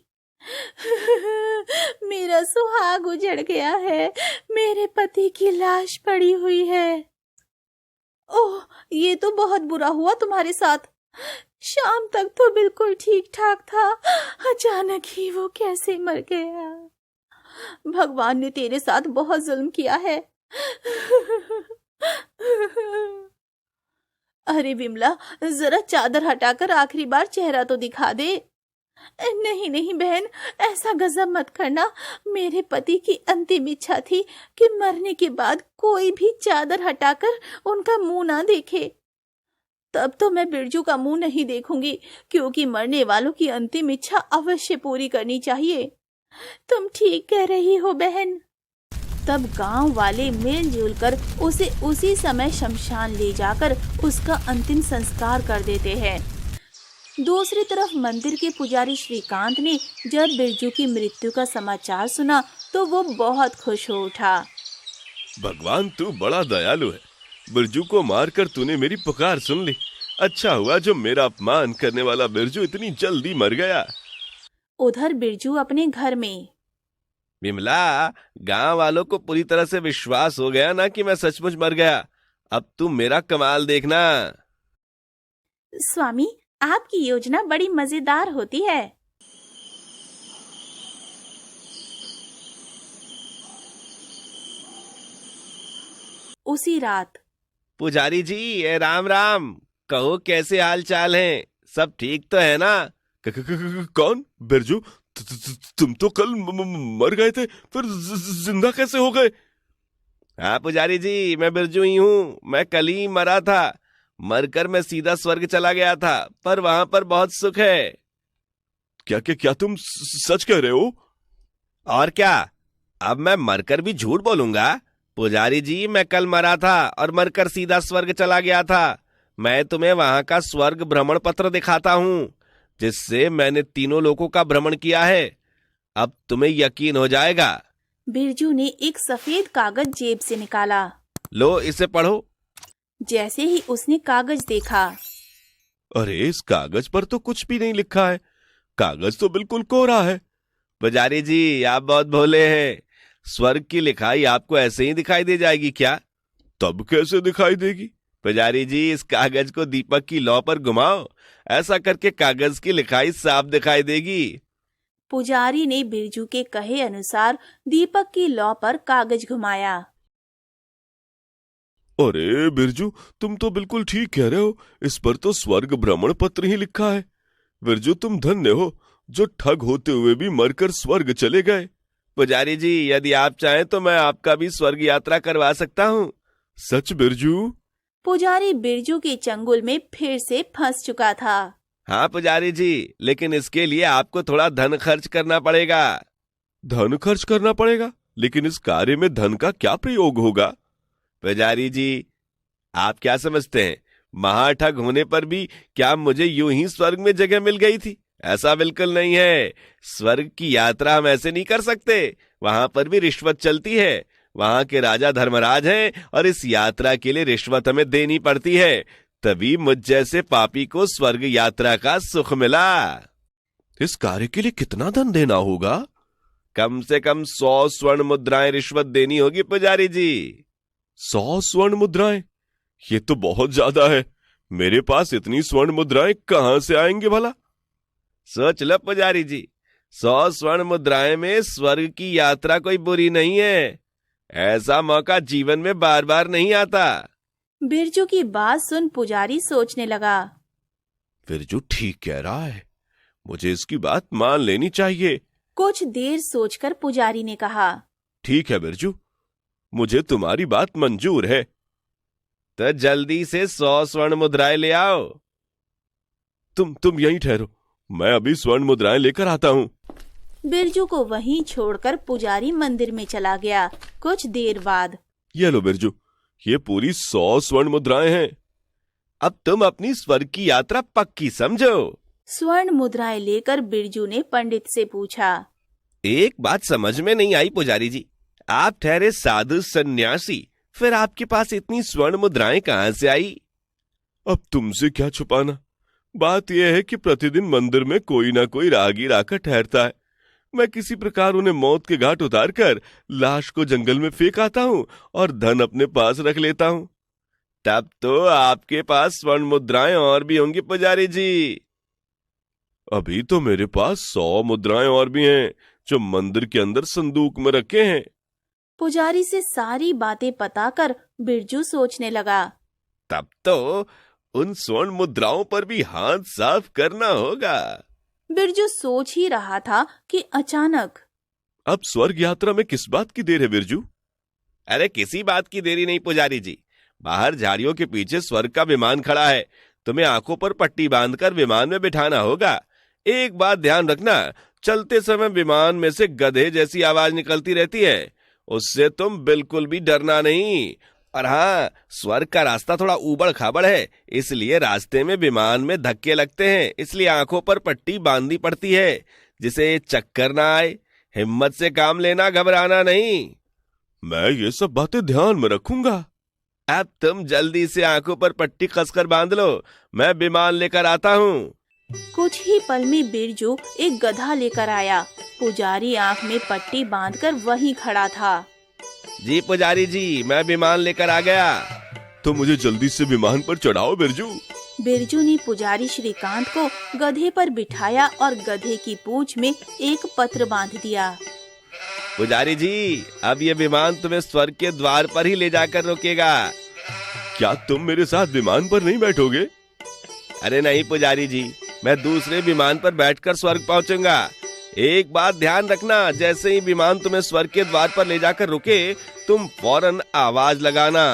मेरा सुहाग उजड़ गया है, मेरे पति की लाश पड़ी हुई है। ओह, ये तो बहुत बुरा हुआ तुम्हारे साथ। शाम तक तो बिल्कुल ठीक ठाक था, अचानक ही वो कैसे मर गया। भगवान ने तेरे साथ बहुत जुल्म किया है। अरे बिमला, जरा चादर हटाकर आखिरी बार चेहरा तो दिखा दे। नहीं नहीं बहन, ऐसा गजब मत करना। मेरे पति की अंतिम इच्छा थी कि मरने के बाद कोई भी चादर हटाकर उनका मुंह ना देखे। तब तो मैं बिरजू का मुंह नहीं देखूंगी, क्योंकि मरने वालों की अंतिम इच्छा अवश्य पूरी करनी चाहिए। तुम ठीक कह रही हो बहन। तब गांव वाले मिलजुल कर उसे उसी समय शमशान ले जाकर उसका अंतिम संस्कार कर देते हैं। दूसरी तरफ मंदिर के पुजारी श्रीकांत ने जब बिरजू की मृत्यु का समाचार सुना तो वो बहुत खुश हो उठा। भगवान, तू बड़ा दयालु है। बिरजू को मारकर तूने मेरी पुकार सुन ली। अच्छा हुआ जो मेरा अपमान करने वाला बिरजू इतनी जल्दी मर गया। उधर बिरजू अपने घर में। बिमला, गांव वालों को पूरी तरह से विश्वास हो गया ना कि मैं सचमुच मर गया। अब तुम मेरा कमाल देखना। स्वामी, आपकी योजना बड़ी मजेदार होती है। उसी रात। पुजारी जी, राम राम। कहो, कैसे हाल चाल हैं? सब ठीक तो है ना? कौन? बिरजू? तुम तो कल मर गए थे, फिर जिंदा कैसे हो गए? हाँ पुजारी जी, मैं बिरजू ही हूँ। मैं कल ही मरा था। मरकर मैं सीधा स्वर्ग चला गया था, पर वहां पर बहुत सुख है। क्या तुम सच कह रहे हो? और क्या, अब मैं मरकर भी झूठ बोलूंगा? पुजारी जी, मैं कल मरा था और मरकर सीधा स्वर्ग चला गया था। मैं तुम्हें वहां का स्वर्ग भ्रमण पत्र दिखाता हूँ, जिससे मैंने तीनों लोकों का भ्रमण किया है। अब तुम्हें यकीन हो जाएगा। बिरजू ने एक सफेद कागज जेब से निकाला। लो, इसे पढ़ो। जैसे ही उसने कागज देखा, अरे, इस कागज पर तो कुछ भी नहीं लिखा है। कागज तो बिल्कुल कोरा है। पुजारी जी, आप बहुत भोले हैं। स्वर्ग की लिखाई आपको ऐसे ही दिखाई दे जाएगी क्या? तब कैसे दिखाई देगी? पुजारी जी, इस कागज को दीपक की लौ पर घुमाओ। ऐसा करके कागज की लिखाई साफ दिखाई देगी। पुजारी ने बिरजू के कहे अनुसार दीपक की लौ पर कागज घुमाया। अरे बिरजू, तुम तो बिल्कुल ठीक कह रहे हो। इस पर तो स्वर्ग भ्रमण पत्र ही लिखा है। बिरजू, तुम धन्य हो जो ठग होते हुए भी मरकर स्वर्ग चले गए। पुजारी जी, यदि आप चाहें तो मैं आपका भी स्वर्ग यात्रा करवा सकता हूँ। सच बिरजू? पुजारी बिरजू के चंगुल में फिर से फंस चुका था। हाँ पुजारी जी, लेकिन इसके लिए आपको थोड़ा धन खर्च करना पड़ेगा। धन खर्च करना पड़ेगा? लेकिन इस कार्य में धन का क्या प्रयोग होगा? पुजारी जी, आप क्या समझते हैं, महाठग होने पर भी क्या मुझे यूं ही स्वर्ग में जगह मिल गई थी? ऐसा बिल्कुल नहीं है। स्वर्ग की यात्रा हम ऐसे नहीं कर सकते। वहां पर भी रिश्वत चलती है। वहां के राजा धर्मराज हैं और इस यात्रा के लिए रिश्वत हमें देनी पड़ती है। तभी मुझ जैसे पापी को स्वर्ग यात्रा का सुख मिला। इस कार्य के लिए कितना धन देना होगा? कम से कम 100 स्वर्ण मुद्राएं रिश्वत देनी होगी पुजारी जी। 100 स्वर्ण मुद्राएं? ये तो बहुत ज्यादा है। मेरे पास इतनी स्वर्ण मुद्राएं कहां से आएंगे भला? सोच लो पुजारी जी, 100 स्वर्ण मुद्राएं में स्वर्ग की यात्रा कोई बुरी नहीं है। ऐसा मौका जीवन में बार बार नहीं आता। बिरजू की बात सुन पुजारी सोचने लगा। बिरजू ठीक कह रहा है, मुझे इसकी बात मान लेनी चाहिए। कुछ देर सोचकर पुजारी ने कहा, ठीक है बिरजू, मुझे तुम्हारी बात मंजूर है। तो जल्दी से 100 स्वर्ण मुद्राएं ले आओ। तुम यहीं ठहरो, मैं अभी स्वर्ण मुद्राएं लेकर आता हूँ। बिरजू को वहीं छोड़कर पुजारी मंदिर में चला गया। कुछ देर बाद, ये लो बिरजू, ये पूरी 100 स्वर्ण मुद्राएं हैं। अब तुम अपनी स्वर्ग की यात्रा पक्की समझो। स्वर्ण मुद्राएं लेकर बिरजू ने पंडित से पूछा, एक बात समझ में नहीं आई पुजारी जी, आप ठहरे साधु सन्यासी, फिर आपके पास इतनी स्वर्ण मुद्राएं कहां से आई? अब तुमसे क्या छुपाना, बात यह है कि प्रतिदिन मंदिर में कोई ना कोई राहगीर आकर ठहरता है। मैं किसी प्रकार उन्हें मौत के घाट उतारकर लाश को जंगल में फेंक आता हूँ और धन अपने पास रख लेता हूँ। तब तो आपके पास स्वर्ण मुद्राएं और भी होंगी पुजारी जी। अभी तो मेरे पास 100 मुद्राएं और भी हैं, जो मंदिर के अंदर संदूक में रखे हैं। पुजारी से सारी बातें पता कर बिरजू सोचने लगा। तब तो उन स्वर्ण मुद्राओं पर भी हाथ साफ करना होगा। बिरजू सोच ही रहा था कि अचानक, अब स्वर्ग यात्रा में किस बात की देर है बिरजू? अरे किसी बात की देरी नहीं पुजारी जी, बाहर झाड़ियों के पीछे स्वर्ग का विमान खड़ा है। तुम्हें आंखों पर पट्टी बांधकर विमान में बिठाना होगा। एक बात ध्यान रखना, चलते समय विमान में से गधे जैसी आवाज निकलती रहती है, उससे तुम बिल्कुल भी डरना नहीं। और हाँ, स्वर्ग का रास्ता थोड़ा ऊबड़ खाबड़ है, इसलिए रास्ते में विमान में धक्के लगते हैं, इसलिए आंखों पर पट्टी बांधनी पड़ती है, जिसे चक्कर ना आए। हिम्मत से काम लेना, घबराना नहीं। मैं ये सब बातें ध्यान में रखूंगा। अब तुम जल्दी से आंखों पर पट्टी कसकर बांध लो, मैं विमान लेकर आता हूँ। कुछ ही पल में बिरजू एक गधा लेकर आया। पुजारी आंख में पट्टी बांधकर वहीं खड़ा था। जी पुजारी जी, मैं विमान लेकर आ गया। तो मुझे जल्दी से विमान पर चढ़ाओ बिरजू। बिरजू ने पुजारी श्रीकांत को गधे पर बिठाया और गधे की पूंछ में एक पत्र बांध दिया। पुजारी जी, अब ये विमान तुम्हें स्वर्ग के द्वार पर ही ले जाकर रोकेगा। क्या तुम मेरे साथ विमान पर नहीं बैठोगे? अरे नहीं पुजारी जी, मैं दूसरे विमान पर बैठकर स्वर्ग पहुंचूंगा। एक बात ध्यान रखना, जैसे ही विमान तुम्हें स्वर्ग के द्वार पर ले जाकर रुके, तुम फौरन आवाज लगाना,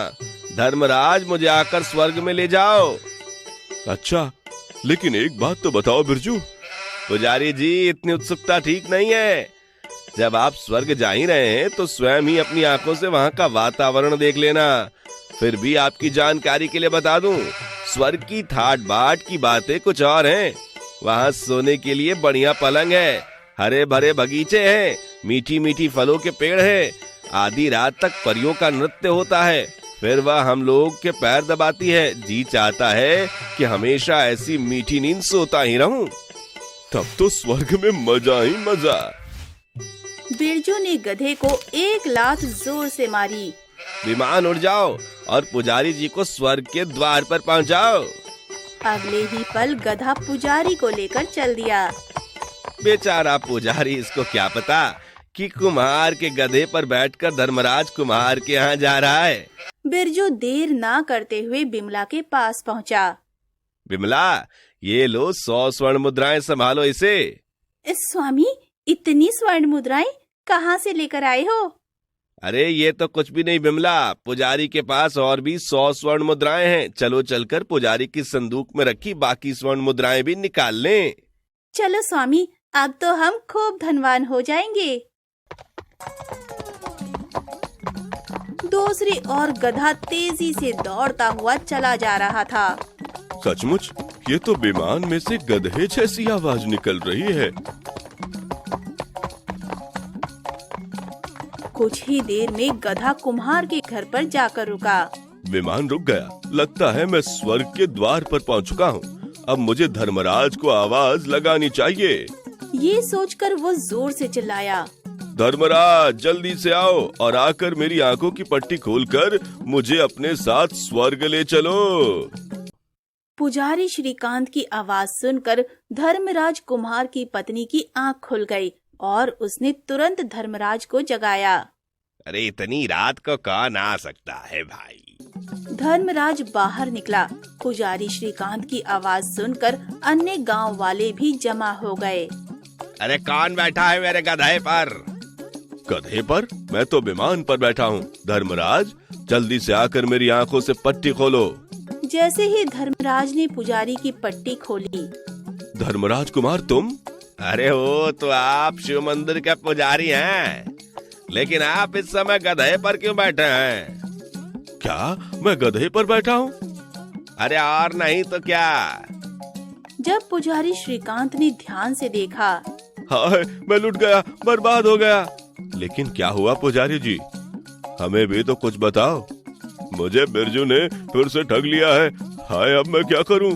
धर्मराज मुझे आकर स्वर्ग में ले जाओ। अच्छा, लेकिन एक बात तो बताओ बिरजू। पुजारी जी, इतनी उत्सुकता ठीक नहीं है। जब आप स्वर्ग जा ही रहे हैं तो स्वयं ही अपनी आंखों से वहां का वातावरण देख लेना। फिर भी आपकी जानकारी के लिए बता दूं, स्वर्ग की ठाट बाट की बातें कुछ और हैं। वहां सोने के लिए बढ़िया पलंग है, हरे भरे बगीचे हैं, मीठी मीठी फलों के पेड़ हैं, आधी रात तक परियों का नृत्य होता है। फिर वह हम लोग के पैर दबाती है। जी चाहता है कि हमेशा ऐसी मीठी नींद सोता ही रहूं। तब तो स्वर्ग में मजा ही मजा। बिरजू ने गधे को एक लात जोर से मारी। विमान उड़ जाओ और पुजारी जी को स्वर्ग के द्वार पर पहुंचाओ। अगले ही पल गधा पुजारी को लेकर चल दिया। बेचारा पुजारी, इसको क्या पता कि कुम्हार के गधे पर बैठकर धर्मराज कुम्हार के यहाँ जा रहा है। बिरजू देर ना करते हुए बिमला के पास पहुंचा। बिमला, ये लो 100 स्वर्ण मुद्राएं, संभालो इसे। स्वामी, इतनी स्वर्ण मुद्राएं कहाँ से लेकर आए हो? अरे ये तो कुछ भी नहीं बिमला, पुजारी के पास और भी 100 स्वर्ण मुद्राएं हैं। चलो चलकर पुजारी की संदूक में रखी बाकी स्वर्ण मुद्राएं भी निकाल लें। चलो स्वामी, अब तो हम खूब धनवान हो जाएंगे। दूसरी ओर गधा तेजी से दौड़ता हुआ चला जा रहा था। सचमुच, ये तो विमान में से गधे जैसी आवाज निकल रही है। कुछ ही देर में गधा कुम्हार के घर पर जाकर रुका। विमान रुक गया। लगता है मैं स्वर्ग के द्वार पर पहुंच चुका हूँ। अब मुझे धर्मराज को आवाज लगानी चाहिए। ये सोचकर वो जोर से चिल्लाया, धर्मराज जल्दी से आओ और आकर मेरी आंखों की पट्टी खोलकर मुझे अपने साथ स्वर्ग ले चलो। पुजारी श्रीकांत की आवाज सुनकर धर्मराज कुम्हार की पत्नी की आंख खुल गई और उसने तुरंत धर्मराज को जगाया। अरे इतनी रात को कौन आ सकता है भाई? धर्मराज बाहर निकला। पुजारी श्रीकांत की आवाज सुनकर अन्य गांव वाले भी जमा हो गए। अरे कौन बैठा है मेरे गधे पर? गधे पर? मैं तो विमान पर बैठा हूँ। धर्मराज जल्दी से आकर मेरी आंखों से पट्टी खोलो। जैसे ही धर्मराज ने पुजारी की पट्टी खोली, धर्मराज कुमार तुम? अरे वो तो आप शिव मंदिर के पुजारी हैं, लेकिन आप इस समय गधे पर क्यों बैठे हैं? क्या मैं गधे पर बैठा हूँ? अरे और नहीं तो क्या। जब पुजारी श्रीकांत ने ध्यान से देखा, हाय मैं लुट गया, बर्बाद हो गया। लेकिन क्या हुआ पुजारी जी? हमें भी तो कुछ बताओ। मुझे बिरजू ने फिर से ठग लिया है। हाय अब मैं क्या करूं?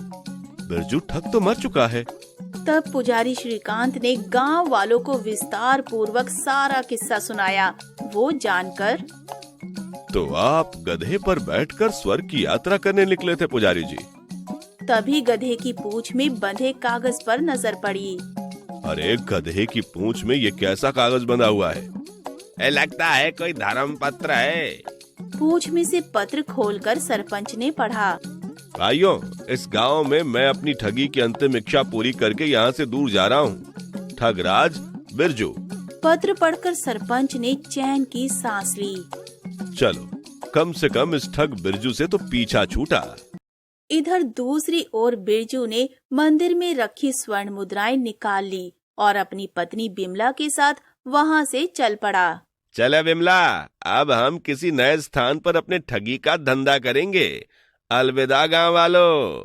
बिरजू ठग तो मर चुका है। तब पुजारी श्रीकांत ने गांव वालों को विस्तार पूर्वक सारा किस्सा सुनाया। वो जानकर, तो आप गधे पर बैठकर स्वर्ग की यात्रा करने निकले थे पुजारी जी? तभी गधे की पूंछ में बंधे कागज पर नजर पड़ी। अरे गधे की पूंछ में ये कैसा कागज बंधा हुआ है? लगता है कोई धर्म पत्र है। पूंछ में से पत्र खोलकर सरपंच ने पढ़ा। भाइयों, इस गांव में मैं अपनी ठगी की अंतिम इच्छा पूरी करके यहाँ से दूर जा रहा हूँ। ठगराज बिरजू। पत्र पढ़कर सरपंच ने चैन की सांस ली। चलो कम से कम इस ठग बिरजू से तो पीछा छूटा। इधर दूसरी ओर बिरजू ने मंदिर में रखी स्वर्ण मुद्राएं निकाल ली और अपनी पत्नी बिमला के साथ वहाँ से चल पड़ा। चले बिमला, अब हम किसी नए स्थान पर अपने ठगी का धंधा करेंगे। अलविदा गांव वालों।